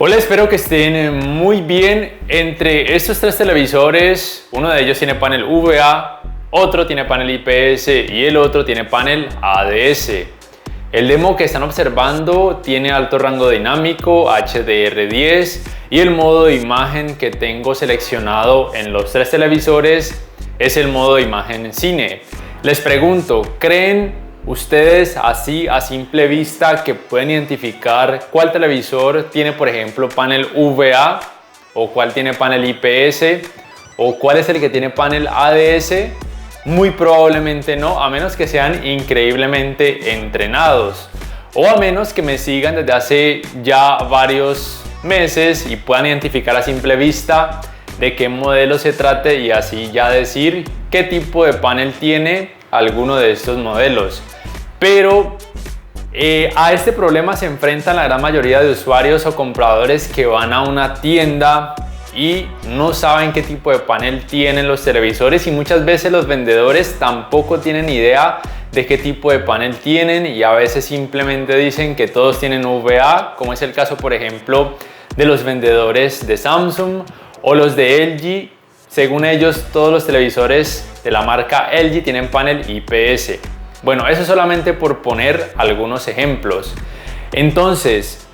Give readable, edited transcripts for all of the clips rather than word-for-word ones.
Hola, espero que estén muy bien. Entre estos tres televisores, uno de ellos tiene panel VA, otro tiene panel IPS y el otro tiene panel ADS. El demo que están observando tiene alto rango dinámico, HDR10, y el modo de imagen que tengo seleccionado en los tres televisores es el modo de imagen cine. Les pregunto, ¿creen ustedes así a simple vista que pueden identificar cuál televisor tiene, por ejemplo, panel VA o cuál tiene panel IPS o cuál es el que tiene panel ADS? Muy probablemente no, a menos que sean increíblemente entrenados o a menos que me sigan desde hace ya varios meses y puedan identificar a simple vista de qué modelo se trate y así ya decir qué tipo de panel tiene alguno de estos modelos. Pero a este problema se enfrentan la gran mayoría de usuarios o compradores que van a una tienda y no saben qué tipo de panel tienen los televisores, y muchas veces los vendedores tampoco tienen idea de qué tipo de panel tienen, y a veces simplemente dicen que todos tienen VA, como es el caso, por ejemplo, de los vendedores de Samsung o los de LG. Según ellos, todos los televisores de la marca LG tienen panel IPS. Bueno, eso solamente por poner algunos ejemplos. Entonces,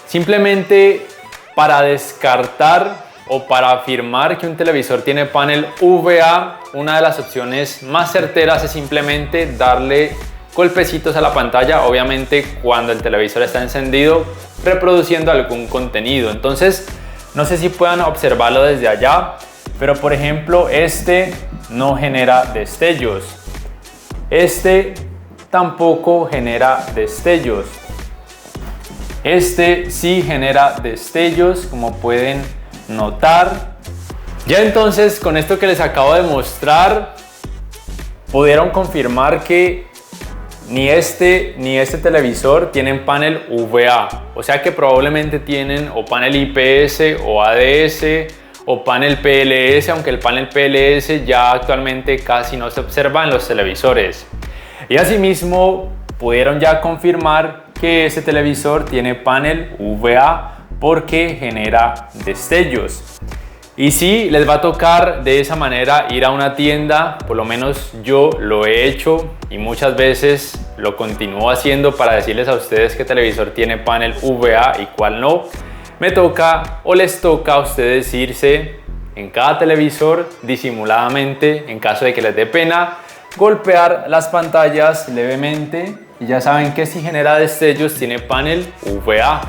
simplemente para descartar o para afirmar que un televisor tiene panel VA, una de las opciones más certeras es simplemente darle golpecitos a la pantalla, obviamente cuando el televisor está encendido, reproduciendo algún contenido. Entonces, no sé si puedan observarlo desde allá, pero por ejemplo, este no genera destellos. Este tampoco genera destellos. Este sí genera destellos, como pueden notar. Ya entonces, con esto que les acabo de mostrar, pudieron confirmar que ni este televisor tienen panel VA. O sea que probablemente tienen o panel IPS o ADS o panel PLS, aunque el panel PLS ya actualmente casi no se observa en los televisores. Y asimismo pudieron ya confirmar que este televisor tiene panel VA porque genera destellos. Y sí, les va a tocar de esa manera ir a una tienda, por lo menos yo lo he hecho y muchas veces lo continúo haciendo para decirles a ustedes qué televisor tiene panel VA y cuál no. Me toca o les toca a ustedes irse en cada televisor disimuladamente, en caso de que les dé pena, golpear las pantallas levemente y ya saben que si genera destellos tiene panel VA.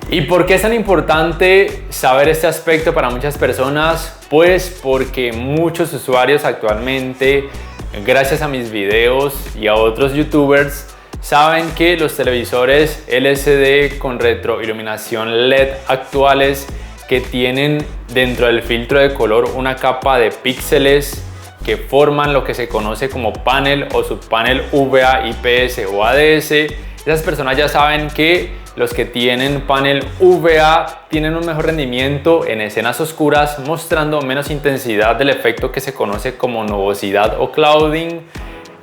¿Y por qué es tan importante saber este aspecto para muchas personas? Pues porque muchos usuarios actualmente, gracias a mis videos y a otros youtubers, saben que los televisores LCD con retroiluminación LED actuales, que tienen dentro del filtro de color una capa de píxeles que forman lo que se conoce como panel o subpanel VA, IPS o ADS, esas personas ya saben que los que tienen panel VA tienen un mejor rendimiento en escenas oscuras, mostrando menos intensidad del efecto que se conoce como nubosidad o clouding,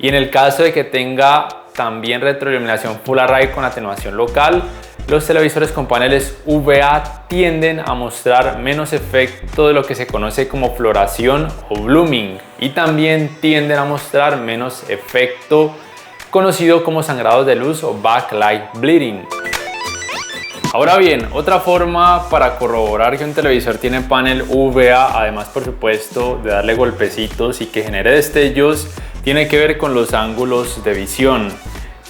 y en el caso de que tenga también retroiluminación Full Array con atenuación local, los televisores con paneles VA tienden a mostrar menos efecto de lo que se conoce como floración o blooming, y también tienden a mostrar menos efecto conocido como sangrados de luz o backlight bleeding. Ahora bien, otra forma para corroborar que un televisor tiene panel VA, además por supuesto de darle golpecitos y que genere destellos, tiene que ver con los ángulos de visión,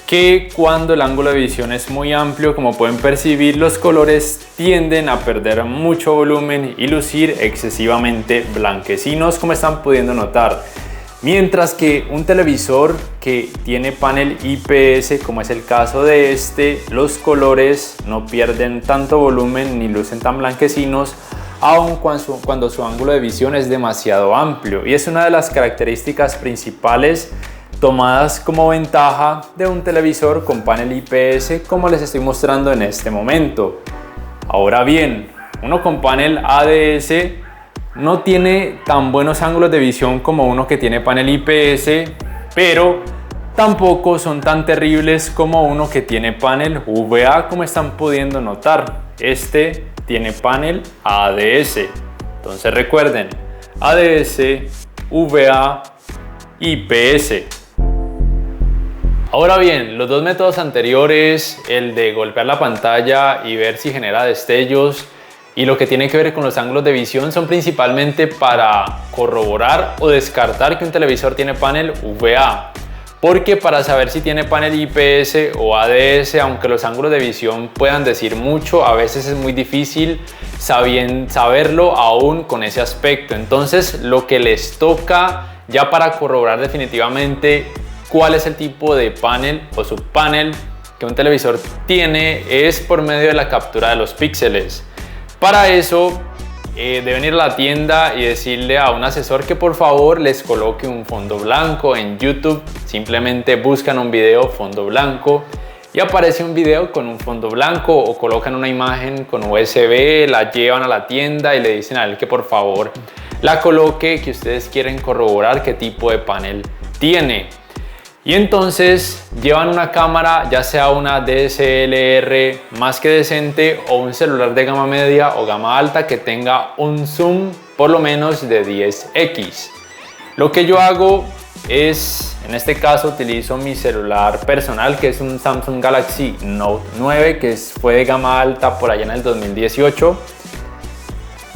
que cuando el ángulo de visión es muy amplio, como pueden percibir, los colores tienden a perder mucho volumen y lucir excesivamente blanquecinos, como están pudiendo notar. Mientras que un televisor que tiene panel IPS, como es el caso de este, los colores no pierden tanto volumen ni lucen tan blanquecinos, aun cuando su ángulo de visión es demasiado amplio, y es una de las características principales tomadas como ventaja de un televisor con panel IPS, como les estoy mostrando en este momento. Ahora bien, uno con panel ADS no tiene tan buenos ángulos de visión como uno que tiene panel IPS, pero tampoco son tan terribles como uno que tiene panel VA, como están pudiendo notar. Este tiene panel ADS. Entonces recuerden, ADS, VA, IPS. Ahora bien, los dos métodos anteriores, el de golpear la pantalla y ver si genera destellos, y lo que tiene que ver con los ángulos de visión, son principalmente para corroborar o descartar que un televisor tiene panel VA. Porque para saber si tiene panel IPS o ADS, aunque los ángulos de visión puedan decir mucho, a veces es muy difícil saberlo aún con ese aspecto. Entonces, lo que les toca ya para corroborar definitivamente cuál es el tipo de panel o subpanel que un televisor tiene es por medio de la captura de los píxeles. Para eso deben ir a la tienda y decirle a un asesor que por favor les coloque un fondo blanco. En YouTube simplemente buscan un video fondo blanco y aparece un video con un fondo blanco, o colocan una imagen con USB, la llevan a la tienda y le dicen a él que por favor la coloque, que ustedes quieren corroborar qué tipo de panel tiene. Y entonces llevan una cámara, ya sea una DSLR más que decente o un celular de gama media o gama alta que tenga un zoom por lo menos de 10x. Lo que yo hago es, en este caso utilizo mi celular personal, que es un Samsung Galaxy Note 9, que fue de gama alta por allá en el 2018.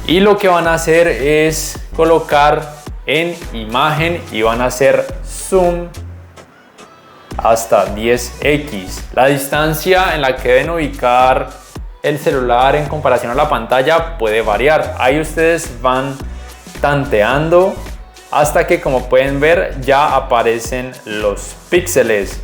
Y lo que van a hacer es colocar en imagen y van a hacer zoom hasta 10x. La distancia en la que deben ubicar el celular en comparación a la pantalla puede variar. Ahí ustedes van tanteando hasta que, como pueden ver, ya aparecen los píxeles.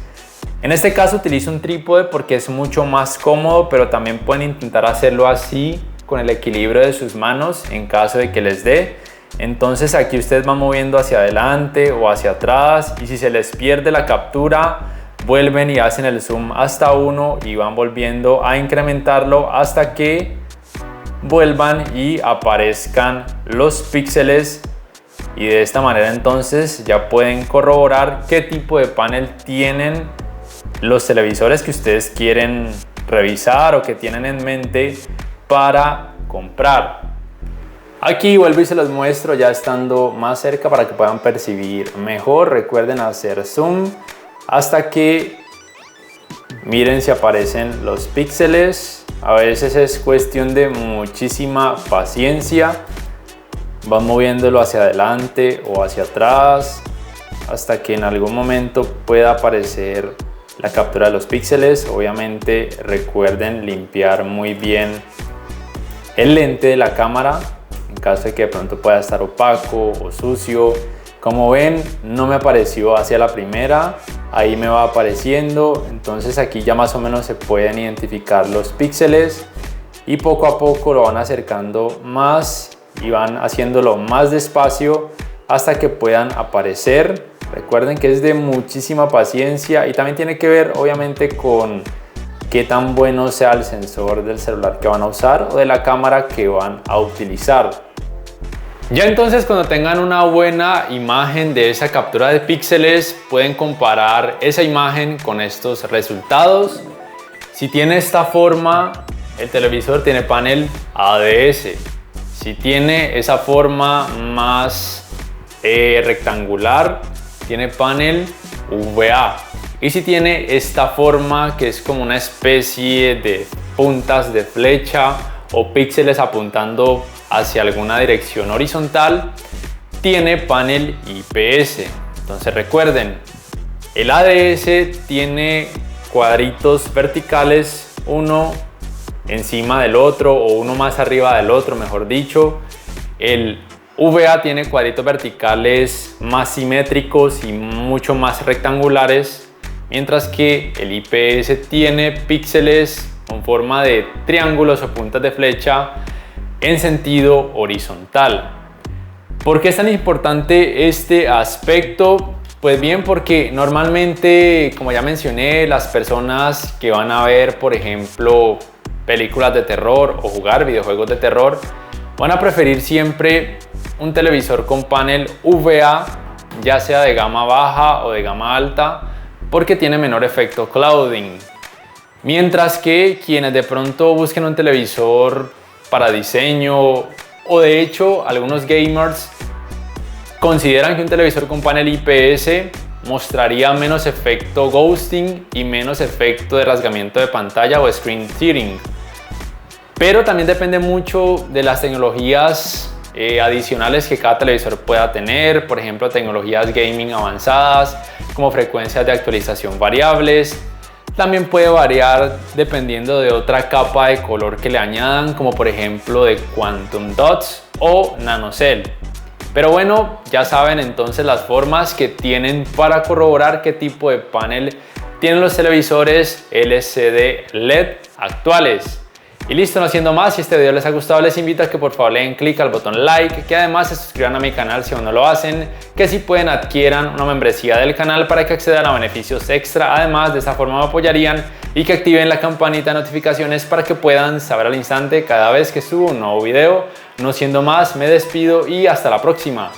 En este caso utilizo un trípode porque es mucho más cómodo, pero también pueden intentar hacerlo así con el equilibrio de sus manos en caso de que les dé. Entonces aquí ustedes van moviendo hacia adelante o hacia atrás, y si se les pierde la captura vuelven y hacen el zoom hasta 1 y van volviendo a incrementarlo hasta que vuelvan y aparezcan los píxeles, y de esta manera entonces ya pueden corroborar qué tipo de panel tienen los televisores que ustedes quieren revisar o que tienen en mente para comprar. Aquí vuelvo y se los muestro ya estando más cerca para que puedan percibir mejor. Recuerden hacer zoom hasta que miren si aparecen los píxeles. A veces es cuestión de muchísima paciencia. Van moviéndolo hacia adelante o hacia atrás hasta que en algún momento pueda aparecer la captura de los píxeles. Obviamente recuerden limpiar muy bien el lente de la cámara en caso de que de pronto pueda estar opaco o sucio. Como ven, no me apareció hacia la primera, ahí me va apareciendo. Entonces aquí ya más o menos se pueden identificar los píxeles, y poco a poco lo van acercando más y van haciéndolo más despacio hasta que puedan aparecer. Recuerden que es de muchísima paciencia y también tiene que ver obviamente con qué tan bueno sea el sensor del celular que van a usar o de la cámara que van a utilizar. Ya entonces, cuando tengan una buena imagen de esa captura de píxeles, pueden comparar esa imagen con estos resultados. Si tiene esta forma, el televisor tiene panel ADS. Si tiene esa forma más rectangular, tiene panel VA. Y si tiene esta forma, que es como una especie de puntas de flecha o píxeles apuntando hacia alguna dirección horizontal, tiene panel IPS. Entonces recuerden, el ADS tiene cuadritos verticales, uno encima del otro o uno más arriba del otro, mejor dicho. El VA tiene cuadritos verticales más simétricos y mucho más rectangulares, mientras que el IPS tiene píxeles con forma de triángulos o puntas de flecha en sentido horizontal. ¿Por qué es tan importante este aspecto? Pues bien, porque normalmente, como ya mencioné, las personas que van a ver, por ejemplo, películas de terror o jugar videojuegos de terror, van a preferir siempre un televisor con panel VA, ya sea de gama baja o de gama alta, porque tiene menor efecto clouding. Mientras que quienes de pronto busquen un televisor para diseño, o de hecho algunos gamers consideran que un televisor con panel IPS mostraría menos efecto ghosting y menos efecto de rasgamiento de pantalla o screen tearing. Pero también depende mucho de las tecnologías adicionales que cada televisor pueda tener, por ejemplo tecnologías gaming avanzadas como frecuencias de actualización variables. También puede variar dependiendo de otra capa de color que le añadan, como por ejemplo de Quantum Dots o NanoCell. Pero bueno, ya saben entonces las formas que tienen para corroborar qué tipo de panel tienen los televisores LCD LED actuales. Y listo, no siendo más, si este video les ha gustado les invito a que por favor le den clic al botón like, que además se suscriban a mi canal si aún no lo hacen, que si pueden adquieran una membresía del canal para que accedan a beneficios extra, además de esa forma me apoyarían, y que activen la campanita de notificaciones para que puedan saber al instante cada vez que subo un nuevo video. No siendo más, me despido y hasta la próxima.